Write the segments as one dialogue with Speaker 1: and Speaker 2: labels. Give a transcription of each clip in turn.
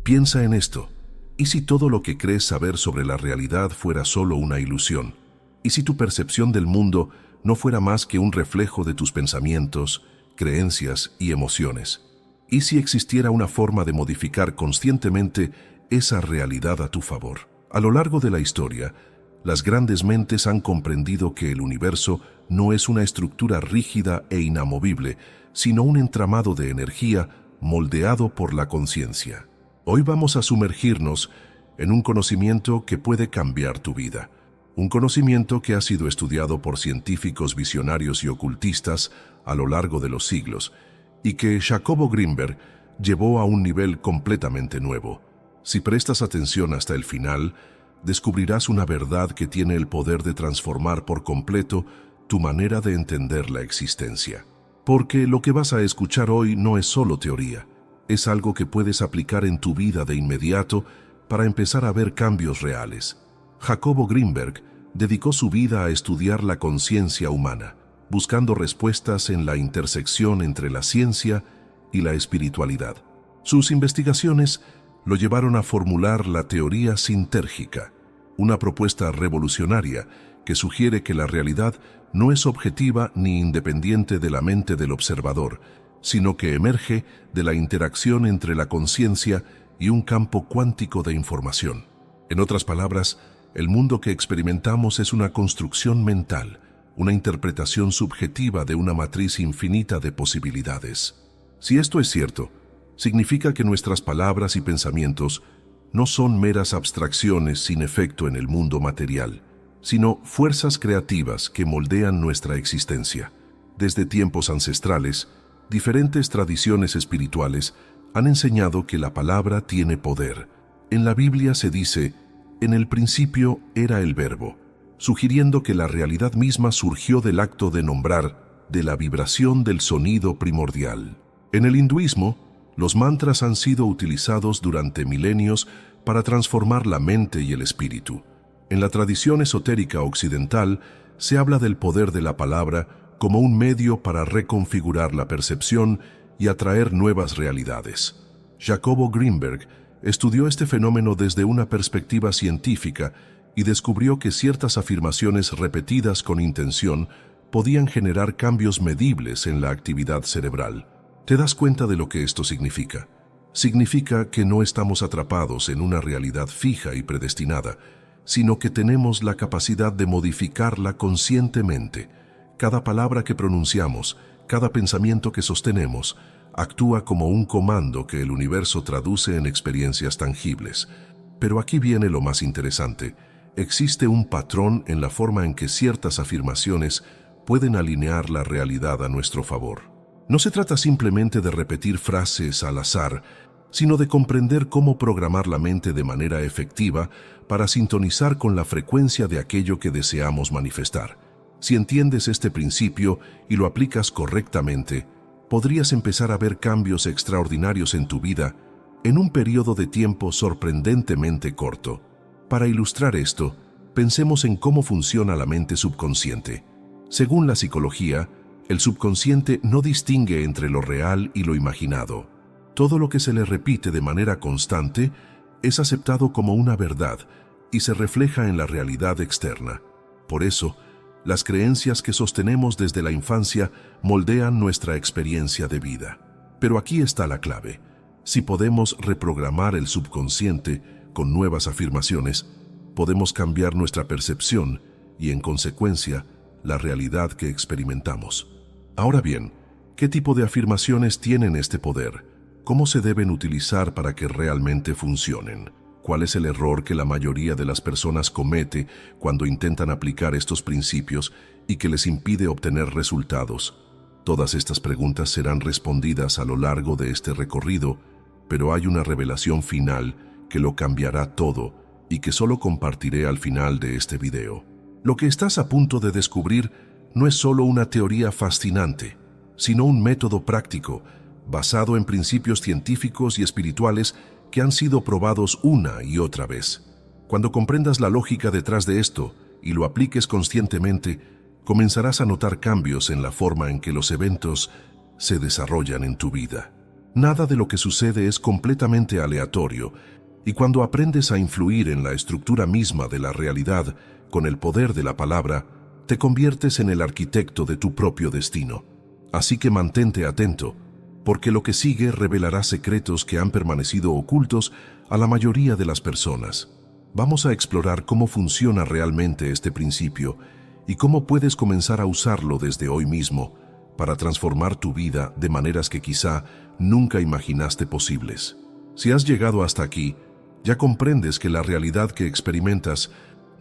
Speaker 1: Piensa en esto. ¿Y si todo lo que crees saber sobre la realidad fuera solo una ilusión? ¿Y si tu percepción del mundo no fuera más que un reflejo de tus pensamientos, creencias y emociones? ¿Y si existiera una forma de modificar conscientemente esa realidad a tu favor? A lo largo de la historia, las grandes mentes han comprendido que el universo no es una estructura rígida e inamovible, sino un entramado de energía moldeado por la conciencia. Hoy vamos a sumergirnos en un conocimiento que puede cambiar tu vida. Un conocimiento que ha sido estudiado por científicos visionarios y ocultistas a lo largo de los siglos y que Jacobo Greenberg llevó a un nivel completamente nuevo. Si prestas atención hasta el final, descubrirás una verdad que tiene el poder de transformar por completo tu manera de entender la existencia. Porque lo que vas a escuchar hoy no es solo teoría, es algo que puedes aplicar en tu vida de inmediato para empezar a ver cambios reales. Jacobo Greenberg dedicó su vida a estudiar la conciencia humana, buscando respuestas en la intersección entre la ciencia y la espiritualidad. Sus investigaciones lo llevaron a formular la teoría sintérgica, una propuesta revolucionaria que sugiere que la realidad no es objetiva ni independiente de la mente del observador, sino que emerge de la interacción entre la conciencia y un campo cuántico de información. En otras palabras, el mundo que experimentamos es una construcción mental, una interpretación subjetiva de una matriz infinita de posibilidades. Si esto es cierto, significa que nuestras palabras y pensamientos no son meras abstracciones sin efecto en el mundo material, sino fuerzas creativas que moldean nuestra existencia. Desde tiempos ancestrales, diferentes tradiciones espirituales han enseñado que la palabra tiene poder. En la Biblia se dice, en el principio era el verbo, sugiriendo que la realidad misma surgió del acto de nombrar, de la vibración del sonido primordial. En el hinduismo, los mantras han sido utilizados durante milenios para transformar la mente y el espíritu. En la tradición esotérica occidental, se habla del poder de la palabra como un medio para reconfigurar la percepción y atraer nuevas realidades. Jacobo Greenberg estudió este fenómeno desde una perspectiva científica y descubrió que ciertas afirmaciones repetidas con intención podían generar cambios medibles en la actividad cerebral. ¿Te das cuenta de lo que esto significa? Significa que no estamos atrapados en una realidad fija y predestinada, sino que tenemos la capacidad de modificarla conscientemente. Cada palabra que pronunciamos, cada pensamiento que sostenemos, actúa como un comando que el universo traduce en experiencias tangibles. Pero aquí viene lo más interesante. Existe un patrón en la forma en que ciertas afirmaciones pueden alinear la realidad a nuestro favor. No se trata simplemente de repetir frases al azar, sino de comprender cómo programar la mente de manera efectiva para sintonizar con la frecuencia de aquello que deseamos manifestar. Si entiendes este principio y lo aplicas correctamente, podrías empezar a ver cambios extraordinarios en tu vida en un periodo de tiempo sorprendentemente corto. Para ilustrar esto, pensemos en cómo funciona la mente subconsciente. Según la psicología, el subconsciente no distingue entre lo real y lo imaginado. Todo lo que se le repite de manera constante es aceptado como una verdad y se refleja en la realidad externa. Por eso, las creencias que sostenemos desde la infancia moldean nuestra experiencia de vida. Pero aquí está la clave. Si podemos reprogramar el subconsciente con nuevas afirmaciones, podemos cambiar nuestra percepción y, en consecuencia, la realidad que experimentamos. Ahora bien, ¿qué tipo de afirmaciones tienen este poder? ¿Cómo se deben utilizar para que realmente funcionen? ¿Cuál es el error que la mayoría de las personas comete cuando intentan aplicar estos principios y que les impide obtener resultados? Todas estas preguntas serán respondidas a lo largo de este recorrido, pero hay una revelación final que lo cambiará todo y que solo compartiré al final de este video. Lo que estás a punto de descubrir no es solo una teoría fascinante, sino un método práctico basado en principios científicos y espirituales que han sido probados una y otra vez. Cuando comprendas la lógica detrás de esto y lo apliques conscientemente, comenzarás a notar cambios en la forma en que los eventos se desarrollan en tu vida. Nada de lo que sucede es completamente aleatorio, y cuando aprendes a influir en la estructura misma de la realidad con el poder de la palabra, te conviertes en el arquitecto de tu propio destino. Así que mantente atento, porque lo que sigue revelará secretos que han permanecido ocultos a la mayoría de las personas. Vamos a explorar cómo funciona realmente este principio y cómo puedes comenzar a usarlo desde hoy mismo para transformar tu vida de maneras que quizá nunca imaginaste posibles. Si has llegado hasta aquí, ya comprendes que la realidad que experimentas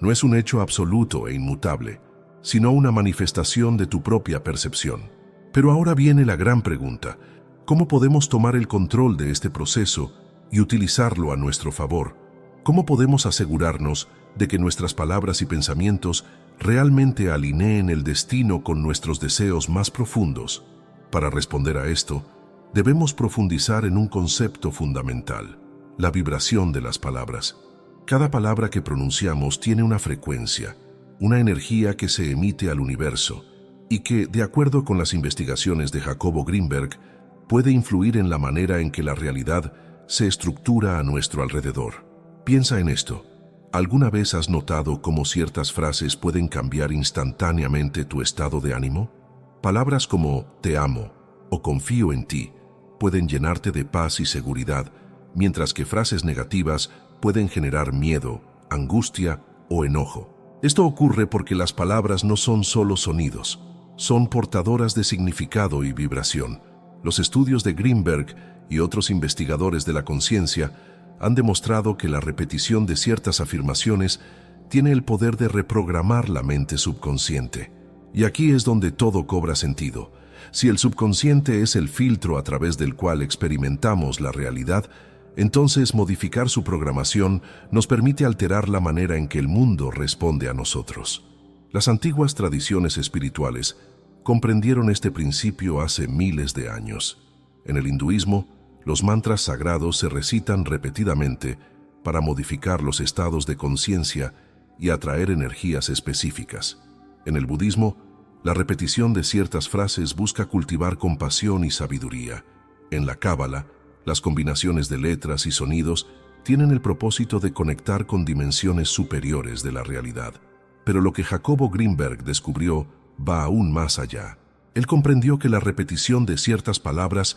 Speaker 1: no es un hecho absoluto e inmutable, sino una manifestación de tu propia percepción. Pero ahora viene la gran pregunta: ¿cómo podemos tomar el control de este proceso y utilizarlo a nuestro favor? ¿Cómo podemos asegurarnos de que nuestras palabras y pensamientos realmente alineen el destino con nuestros deseos más profundos? Para responder a esto, debemos profundizar en un concepto fundamental: la vibración de las palabras. Cada palabra que pronunciamos tiene una frecuencia, una energía que se emite al universo y que, de acuerdo con las investigaciones de Jacobo Greenberg, puede influir en la manera en que la realidad se estructura a nuestro alrededor. Piensa en esto. ¿Alguna vez has notado cómo ciertas frases pueden cambiar instantáneamente tu estado de ánimo? Palabras como «te amo» o «confío en ti» pueden llenarte de paz y seguridad, mientras que frases negativas pueden generar miedo, angustia o enojo. Esto ocurre porque las palabras no son solo sonidos, son portadoras de significado y vibración. Los estudios de Greenberg y otros investigadores de la conciencia han demostrado que la repetición de ciertas afirmaciones tiene el poder de reprogramar la mente subconsciente. Y aquí es donde todo cobra sentido. Si el subconsciente es el filtro a través del cual experimentamos la realidad, entonces modificar su programación nos permite alterar la manera en que el mundo responde a nosotros. Las antiguas tradiciones espirituales comprendieron este principio hace miles de años. En el hinduismo, los mantras sagrados se recitan repetidamente para modificar los estados de conciencia y atraer energías específicas. En el budismo, la repetición de ciertas frases busca cultivar compasión y sabiduría. En la Cábala, las combinaciones de letras y sonidos tienen el propósito de conectar con dimensiones superiores de la realidad. Pero lo que Jacobo Greenberg descubrió va aún más allá. Él comprendió que la repetición de ciertas palabras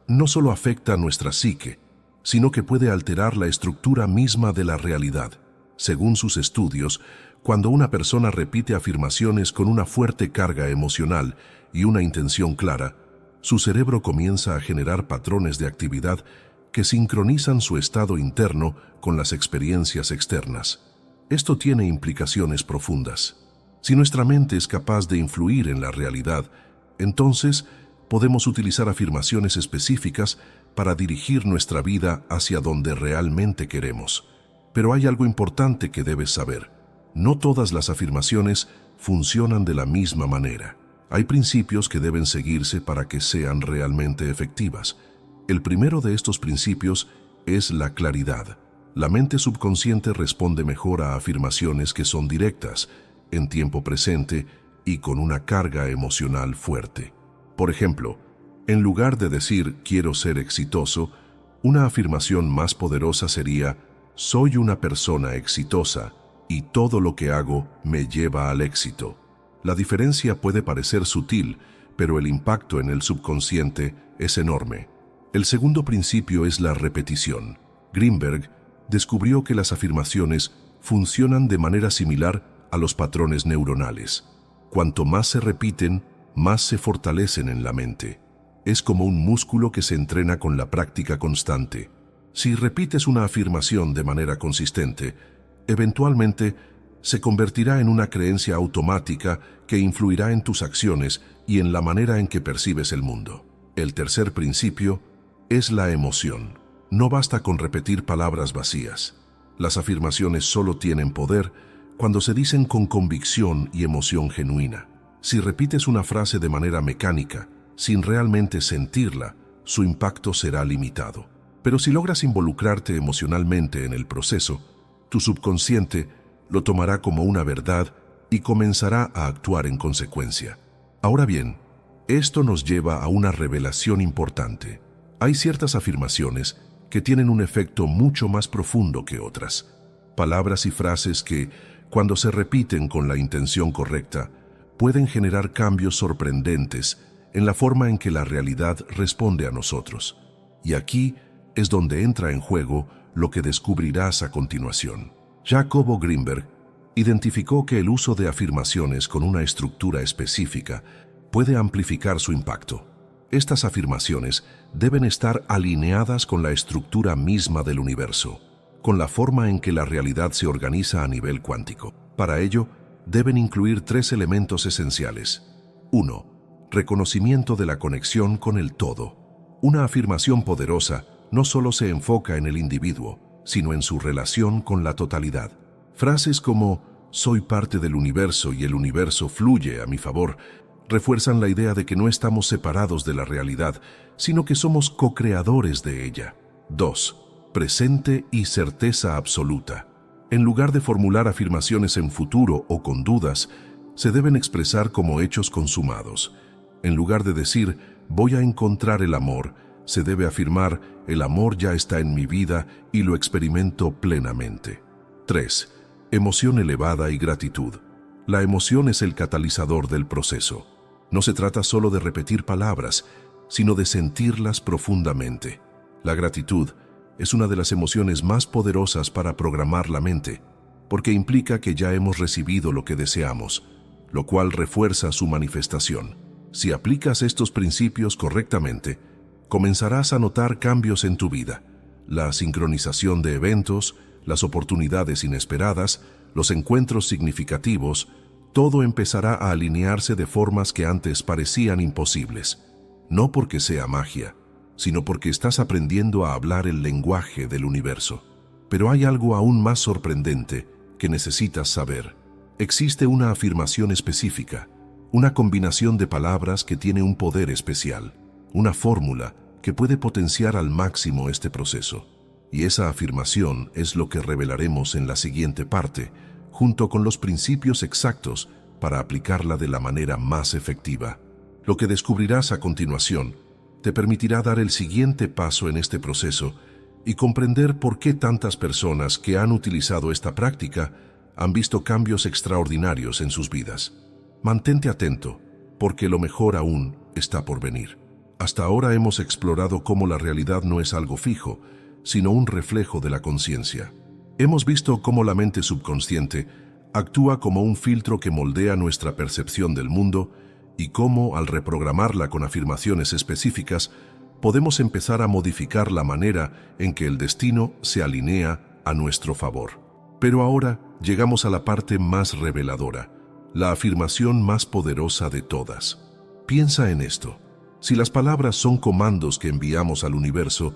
Speaker 1: no solo afecta a nuestra psique, sino que puede alterar la estructura misma de la realidad. Según sus estudios, cuando una persona repite afirmaciones con una fuerte carga emocional y una intención clara, su cerebro comienza a generar patrones de actividad que sincronizan su estado interno con las experiencias externas. Esto tiene implicaciones profundas. Si nuestra mente es capaz de influir en la realidad, entonces podemos utilizar afirmaciones específicas para dirigir nuestra vida hacia donde realmente queremos. Pero hay algo importante que debes saber. No todas las afirmaciones funcionan de la misma manera. Hay principios que deben seguirse para que sean realmente efectivas. El primero de estos principios es la claridad. La mente subconsciente responde mejor a afirmaciones que son directas, en tiempo presente y con una carga emocional fuerte. Por ejemplo, en lugar de decir «quiero ser exitoso», una afirmación más poderosa sería «soy una persona exitosa y todo lo que hago me lleva al éxito». La diferencia puede parecer sutil, pero el impacto en el subconsciente es enorme. El segundo principio es la repetición. Greenberg descubrió que las afirmaciones funcionan de manera similar a los patrones neuronales. Cuanto más se repiten, más se fortalecen en la mente. Es como un músculo que se entrena con la práctica constante. Si repites una afirmación de manera consistente, eventualmente se convertirá en una creencia automática que influirá en tus acciones y en la manera en que percibes el mundo. El tercer principio es la emoción. No basta con repetir palabras vacías. Las afirmaciones solo tienen poder cuando se dicen con convicción y emoción genuina. Si repites una frase de manera mecánica, sin realmente sentirla, su impacto será limitado. Pero si logras involucrarte emocionalmente en el proceso, tu subconsciente lo tomará como una verdad y comenzará a actuar en consecuencia. Ahora bien, esto nos lleva a una revelación importante. Hay ciertas afirmaciones que tienen un efecto mucho más profundo que otras. Palabras y frases que, cuando se repiten con la intención correcta, pueden generar cambios sorprendentes en la forma en que la realidad responde a nosotros. Y aquí es donde entra en juego lo que descubrirás a continuación. Jacobo Greenberg identificó que el uso de afirmaciones con una estructura específica puede amplificar su impacto. Estas afirmaciones deben estar alineadas con la estructura misma del universo, con la forma en que la realidad se organiza a nivel cuántico. Para ello, deben incluir 3 elementos esenciales. 1. Reconocimiento de la conexión con el todo. Una afirmación poderosa no solo se enfoca en el individuo, sino en su relación con la totalidad. Frases como «soy parte del universo y el universo fluye a mi favor» refuerzan la idea de que no estamos separados de la realidad, sino que somos co-creadores de ella. 2. Presente y certeza absoluta. En lugar de formular afirmaciones en futuro o con dudas, se deben expresar como hechos consumados. En lugar de decir, voy a encontrar el amor, se debe afirmar, el amor ya está en mi vida y lo experimento plenamente. 3. Emoción elevada y gratitud. La emoción es el catalizador del proceso. No se trata solo de repetir palabras, sino de sentirlas profundamente. La gratitud es una de las emociones más poderosas para programar la mente, porque implica que ya hemos recibido lo que deseamos, lo cual refuerza su manifestación. Si aplicas estos principios correctamente, comenzarás a notar cambios en tu vida. La sincronización de eventos, las oportunidades inesperadas, los encuentros significativos, todo empezará a alinearse de formas que antes parecían imposibles. No porque sea magia, sino porque estás aprendiendo a hablar el lenguaje del universo. Pero hay algo aún más sorprendente que necesitas saber. Existe una afirmación específica, una combinación de palabras que tiene un poder especial, una fórmula que puede potenciar al máximo este proceso. Y esa afirmación es lo que revelaremos en la siguiente parte, junto con los principios exactos para aplicarla de la manera más efectiva. Lo que descubrirás a continuación te permitirá dar el siguiente paso en este proceso y comprender por qué tantas personas que han utilizado esta práctica han visto cambios extraordinarios en sus vidas. Mantente atento, porque lo mejor aún está por venir. Hasta ahora hemos explorado cómo la realidad no es algo fijo, sino un reflejo de la conciencia. Hemos visto cómo la mente subconsciente actúa como un filtro que moldea nuestra percepción del mundo y cómo, al reprogramarla con afirmaciones específicas, podemos empezar a modificar la manera en que el destino se alinea a nuestro favor. Pero ahora llegamos a la parte más reveladora, la afirmación más poderosa de todas. Piensa en esto. Si las palabras son comandos que enviamos al universo,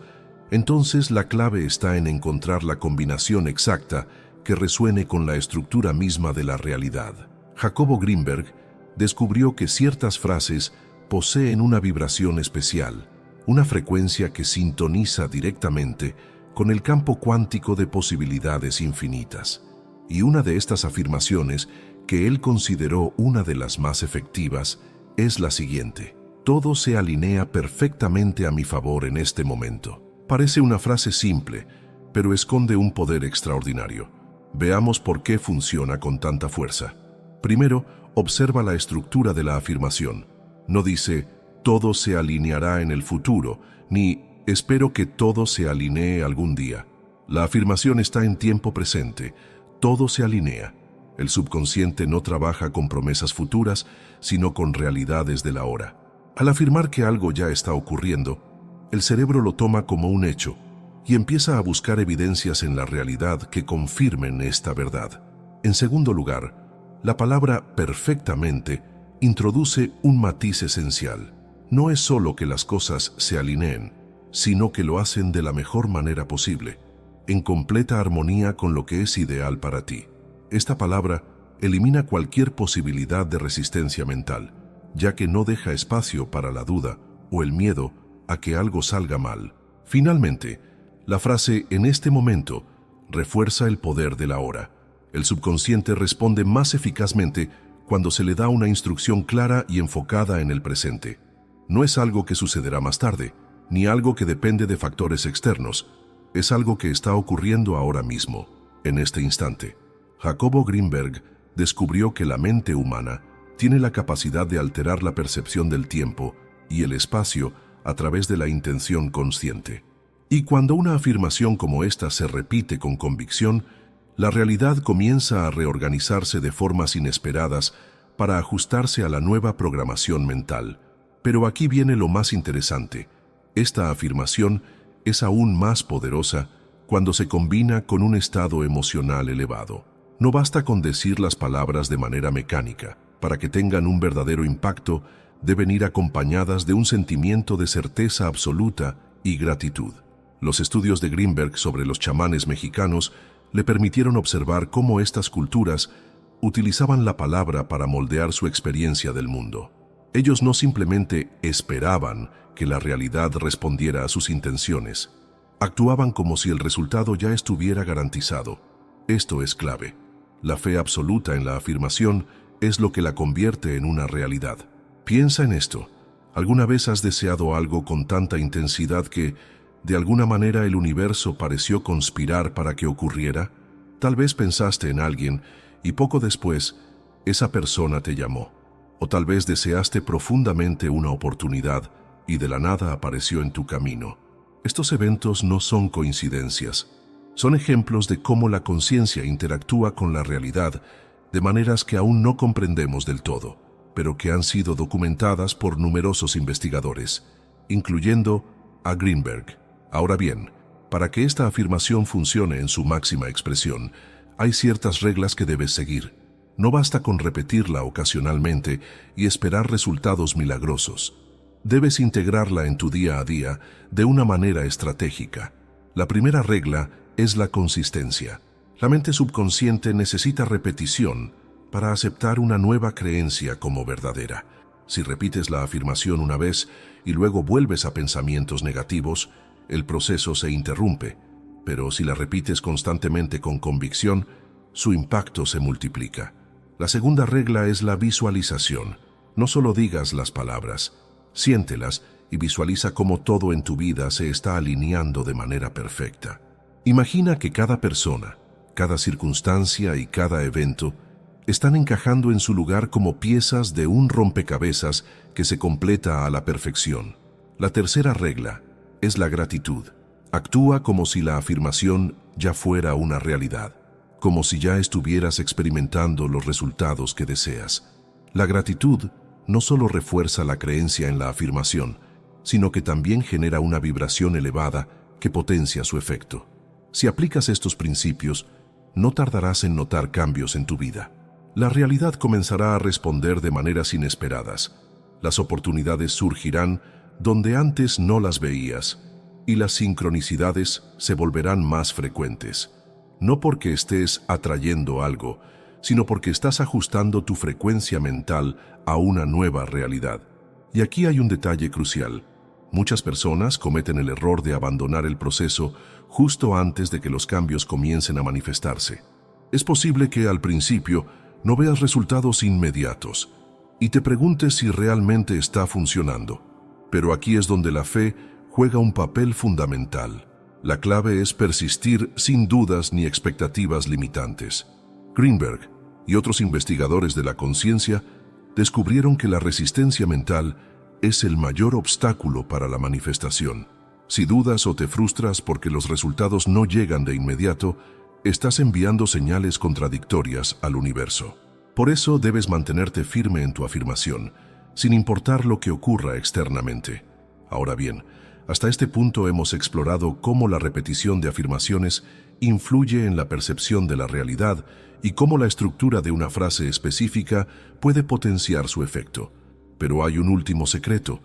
Speaker 1: entonces la clave está en encontrar la combinación exacta que resuene con la estructura misma de la realidad. Jacobo Greenberg descubrió que ciertas frases poseen una vibración especial, una frecuencia que sintoniza directamente con el campo cuántico de posibilidades infinitas. Y una de estas afirmaciones, que él consideró una de las más efectivas, es la siguiente: todo se alinea perfectamente a mi favor en este momento. Parece una frase simple, pero esconde un poder extraordinario. Veamos por qué funciona con tanta fuerza. Primero, observa la estructura de la afirmación. No dice, todo se alineará en el futuro, ni espero que todo se alinee algún día. La afirmación está en tiempo presente. Todo se alinea. El subconsciente no trabaja con promesas futuras, sino con realidades del ahora. Al afirmar que algo ya está ocurriendo, el cerebro lo toma como un hecho y empieza a buscar evidencias en la realidad que confirmen esta verdad. En segundo lugar, la palabra perfectamente introduce un matiz esencial. No es solo que las cosas se alineen, sino que lo hacen de la mejor manera posible, en completa armonía con lo que es ideal para ti. Esta palabra elimina cualquier posibilidad de resistencia mental, ya que no deja espacio para la duda o el miedo a que algo salga mal. Finalmente, la frase «en este momento» refuerza el poder del ahora. El subconsciente responde más eficazmente cuando se le da una instrucción clara y enfocada en el presente. No es algo que sucederá más tarde, ni algo que depende de factores externos. Es algo que está ocurriendo ahora mismo, en este instante. Jacobo Greenberg descubrió que la mente humana tiene la capacidad de alterar la percepción del tiempo y el espacio a través de la intención consciente. Y cuando una afirmación como esta se repite con convicción, la realidad comienza a reorganizarse de formas inesperadas para ajustarse a la nueva programación mental. Pero aquí viene lo más interesante. Esta afirmación es aún más poderosa cuando se combina con un estado emocional elevado. No basta con decir las palabras de manera mecánica. Para que tengan un verdadero impacto, deben ir acompañadas de un sentimiento de certeza absoluta y gratitud. Los estudios de Greenberg sobre los chamanes mexicanos le permitieron observar cómo estas culturas utilizaban la palabra para moldear su experiencia del mundo. Ellos no simplemente esperaban que la realidad respondiera a sus intenciones, actuaban como si el resultado ya estuviera garantizado. Esto es clave. La fe absoluta en la afirmación es lo que la convierte en una realidad. Piensa en esto. ¿Alguna vez has deseado algo con tanta intensidad que, de alguna manera, el universo pareció conspirar para que ocurriera? Tal vez pensaste en alguien y poco después, esa persona te llamó. O tal vez deseaste profundamente una oportunidad y de la nada apareció en tu camino. Estos eventos no son coincidencias. Son ejemplos de cómo la conciencia interactúa con la realidad de maneras que aún no comprendemos del todo, pero que han sido documentadas por numerosos investigadores, incluyendo a Greenberg. Ahora bien, para que esta afirmación funcione en su máxima expresión, hay ciertas reglas que debes seguir. No basta con repetirla ocasionalmente y esperar resultados milagrosos. Debes integrarla en tu día a día de una manera estratégica. La primera regla es la consistencia. La mente subconsciente necesita repetición para aceptar una nueva creencia como verdadera. Si repites la afirmación una vez y luego vuelves a pensamientos negativos, el proceso se interrumpe, pero si la repites constantemente con convicción, su impacto se multiplica. La segunda regla es la visualización. No solo digas las palabras, siéntelas y visualiza cómo todo en tu vida se está alineando de manera perfecta. Imagina que cada persona, cada circunstancia y cada evento están encajando en su lugar como piezas de un rompecabezas que se completa a la perfección. La tercera regla es la gratitud. Actúa como si la afirmación ya fuera una realidad, como si ya estuvieras experimentando los resultados que deseas. La gratitud no solo refuerza la creencia en la afirmación, sino que también genera una vibración elevada que potencia su efecto. Si aplicas estos principios, no tardarás en notar cambios en tu vida. La realidad comenzará a responder de maneras inesperadas. Las oportunidades surgirán donde antes no las veías, y las sincronicidades se volverán más frecuentes. No porque estés atrayendo algo, sino porque estás ajustando tu frecuencia mental a una nueva realidad. Y aquí hay un detalle crucial. Muchas personas cometen el error de abandonar el proceso justo antes de que los cambios comiencen a manifestarse. Es posible que al principio no veas resultados inmediatos y te preguntes si realmente está funcionando. Pero aquí es donde la fe juega un papel fundamental. La clave es persistir sin dudas ni expectativas limitantes. Greenberg y otros investigadores de la conciencia descubrieron que la resistencia mental es el mayor obstáculo para la manifestación. Si dudas o te frustras porque los resultados no llegan de inmediato, estás enviando señales contradictorias al universo. Por eso debes mantenerte firme en tu afirmación, sin importar lo que ocurra externamente. Ahora bien, hasta este punto hemos explorado cómo la repetición de afirmaciones influye en la percepción de la realidad y cómo la estructura de una frase específica puede potenciar su efecto. Pero hay un último secreto,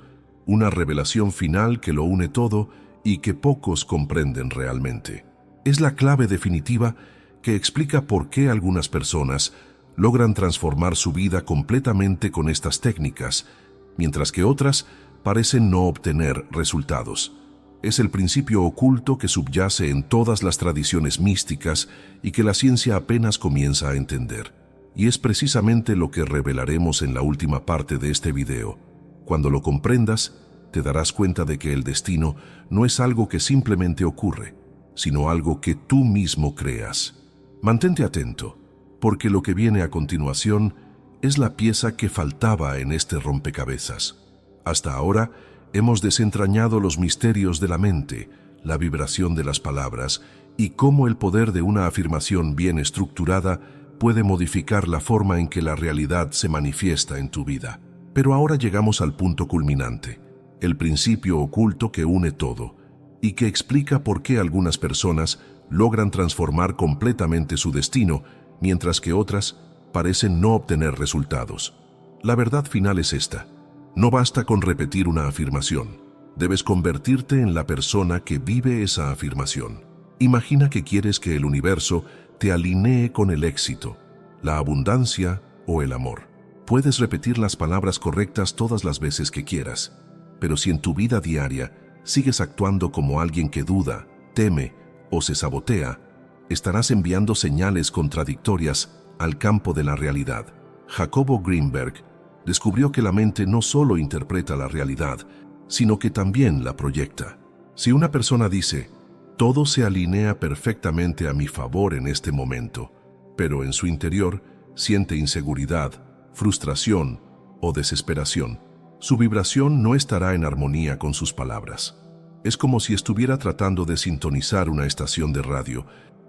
Speaker 1: una revelación final que lo une todo y que pocos comprenden realmente. Es la clave definitiva que explica por qué algunas personas logran transformar su vida completamente con estas técnicas, mientras que otras parecen no obtener resultados. Es el principio oculto que subyace en todas las tradiciones místicas y que la ciencia apenas comienza a entender. Y es precisamente lo que revelaremos en la última parte de este video. Cuando lo comprendas, te darás cuenta de que el destino no es algo que simplemente ocurre, sino algo que tú mismo creas. Mantente atento, porque lo que viene a continuación es la pieza que faltaba en este rompecabezas. Hasta ahora hemos desentrañado los misterios de la mente, la vibración de las palabras y cómo el poder de una afirmación bien estructurada puede modificar la forma en que la realidad se manifiesta en tu vida. Pero ahora llegamos al punto culminante, el principio oculto que une todo y que explica por qué algunas personas logran transformar completamente su destino, mientras que otras parecen no obtener resultados. La verdad final es esta: no basta con repetir una afirmación, debes convertirte en la persona que vive esa afirmación. Imagina que quieres que el universo te alinee con el éxito, la abundancia o el amor. Puedes repetir las palabras correctas todas las veces que quieras, pero si en tu vida diaria sigues actuando como alguien que duda, teme o se sabotea, estarás enviando señales contradictorias al campo de la realidad. Jacobo Greenberg descubrió que la mente no solo interpreta la realidad, sino que también la proyecta. Si una persona dice, todo se alinea perfectamente a mi favor en este momento, pero en su interior siente inseguridad, frustración o desesperación, su vibración no estará en armonía con sus palabras. Es como si estuviera tratando de sintonizar una estación de radio,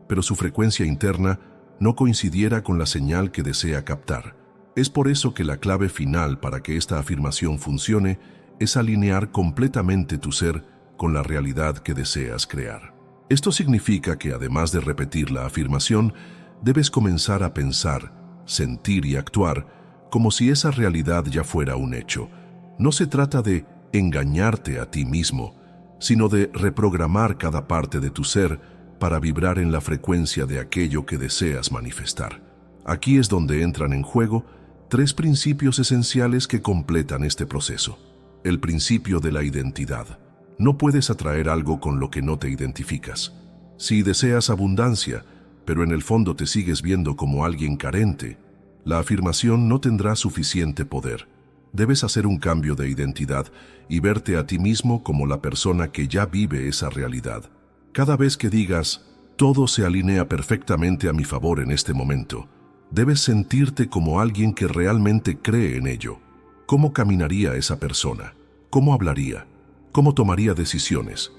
Speaker 1: pero su frecuencia interna no coincidiera con la señal que desea captar. Es por eso que la clave final para que esta afirmación funcione es alinear completamente tu ser con la realidad que deseas crear. Esto significa que además de repetir la afirmación, debes comenzar a pensar, sentir y actuar como si esa realidad ya fuera un hecho. No se trata de engañarte a ti mismo, sino de reprogramar cada parte de tu ser para vibrar en la frecuencia de aquello que deseas manifestar. Aquí es donde entran en juego tres principios esenciales que completan este proceso. El principio de la identidad. No puedes atraer algo con lo que no te identificas. Si deseas abundancia, pero en el fondo te sigues viendo como alguien carente, la afirmación no tendrá suficiente poder. Debes hacer un cambio de identidad y verte a ti mismo como la persona que ya vive esa realidad. Cada vez que digas, todo se alinea perfectamente a mi favor en este momento, debes sentirte como alguien que realmente cree en ello. ¿Cómo caminaría esa persona? ¿Cómo hablaría? ¿Cómo tomaría decisiones?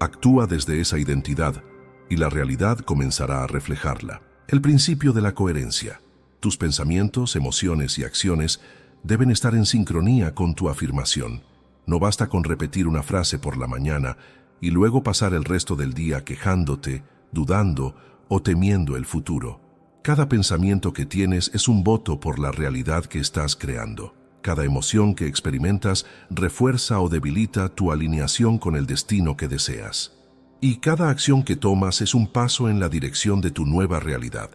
Speaker 1: Actúa desde esa identidad y la realidad comenzará a reflejarla. El principio de la coherencia. Tus pensamientos, emociones y acciones deben estar en sincronía con tu afirmación. No basta con repetir una frase por la mañana y luego pasar el resto del día quejándote, dudando o temiendo el futuro. Cada pensamiento que tienes es un voto por la realidad que estás creando. Cada emoción que experimentas refuerza o debilita tu alineación con el destino que deseas. Y cada acción que tomas es un paso en la dirección de tu nueva realidad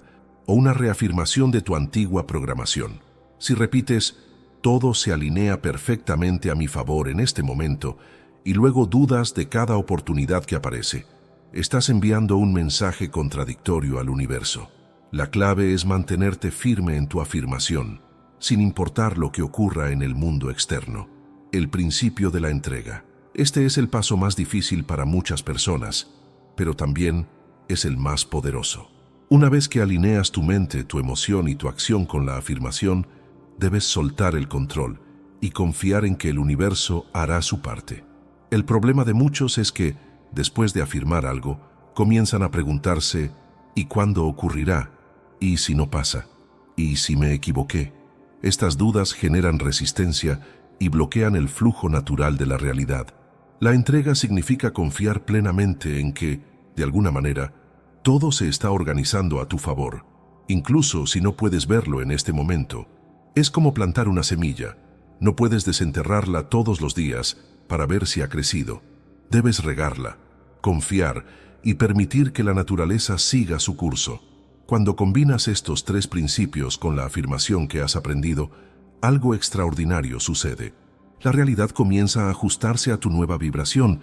Speaker 1: o una reafirmación de tu antigua programación. Si repites, todo se alinea perfectamente a mi favor en este momento, y luego dudas de cada oportunidad que aparece, estás enviando un mensaje contradictorio al universo. La clave es mantenerte firme en tu afirmación, sin importar lo que ocurra en el mundo externo. El principio de la entrega. Este es el paso más difícil para muchas personas, pero también es el más poderoso. Una vez que alineas tu mente, tu emoción y tu acción con la afirmación, debes soltar el control y confiar en que el universo hará su parte. El problema de muchos es que, después de afirmar algo, comienzan a preguntarse, ¿y cuándo ocurrirá? ¿Y si no pasa? ¿Y si me equivoqué? Estas dudas generan resistencia y bloquean el flujo natural de la realidad. La entrega significa confiar plenamente en que, de alguna manera, todo se está organizando a tu favor, incluso si no puedes verlo en este momento. Es como plantar una semilla. No puedes desenterrarla todos los días para ver si ha crecido. Debes regarla, confiar y permitir que la naturaleza siga su curso. Cuando combinas estos tres principios con la afirmación que has aprendido, algo extraordinario sucede. La realidad comienza a ajustarse a tu nueva vibración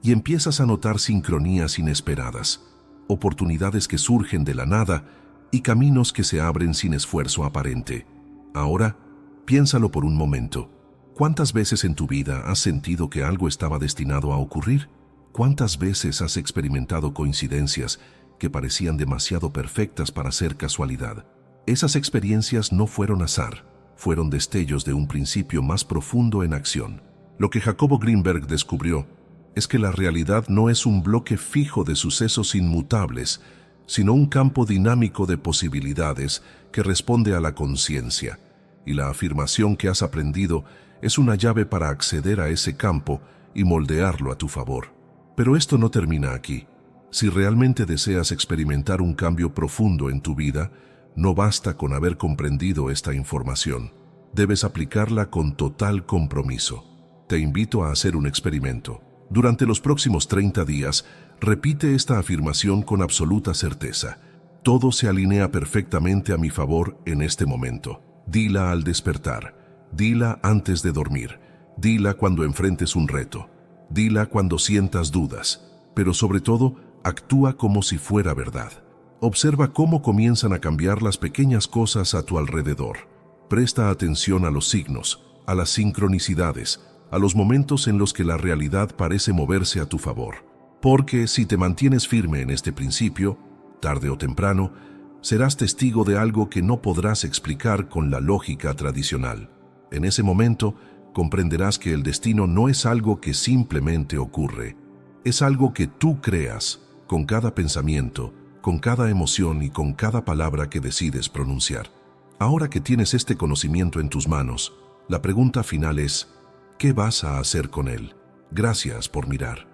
Speaker 1: y empiezas a notar sincronías inesperadas, oportunidades que surgen de la nada y caminos que se abren sin esfuerzo aparente. Ahora, piénsalo por un momento. ¿Cuántas veces en tu vida has sentido que algo estaba destinado a ocurrir? ¿Cuántas veces has experimentado coincidencias que parecían demasiado perfectas para ser casualidad? Esas experiencias no fueron azar, fueron destellos de un principio más profundo en acción. Lo que Jacobo Greenberg descubrió es que la realidad no es un bloque fijo de sucesos inmutables, sino un campo dinámico de posibilidades que responde a la conciencia. Y la afirmación que has aprendido es una llave para acceder a ese campo y moldearlo a tu favor. Pero esto no termina aquí. Si realmente deseas experimentar un cambio profundo en tu vida, no basta con haber comprendido esta información. Debes aplicarla con total compromiso. Te invito a hacer un experimento. Durante los próximos 30 días, repite esta afirmación con absoluta certeza. Todo se alinea perfectamente a mi favor en este momento. Dila al despertar. Dila antes de dormir. Dila cuando enfrentes un reto. Dila cuando sientas dudas. Pero sobre todo, actúa como si fuera verdad. Observa cómo comienzan a cambiar las pequeñas cosas a tu alrededor. Presta atención a los signos, a las sincronicidades, a los momentos en los que la realidad parece moverse a tu favor. Porque si te mantienes firme en este principio, tarde o temprano, serás testigo de algo que no podrás explicar con la lógica tradicional. En ese momento, comprenderás que el destino no es algo que simplemente ocurre, es algo que tú creas con cada pensamiento, con cada emoción y con cada palabra que decides pronunciar. Ahora que tienes este conocimiento en tus manos, la pregunta final es, ¿qué vas a hacer con él? Gracias por mirar.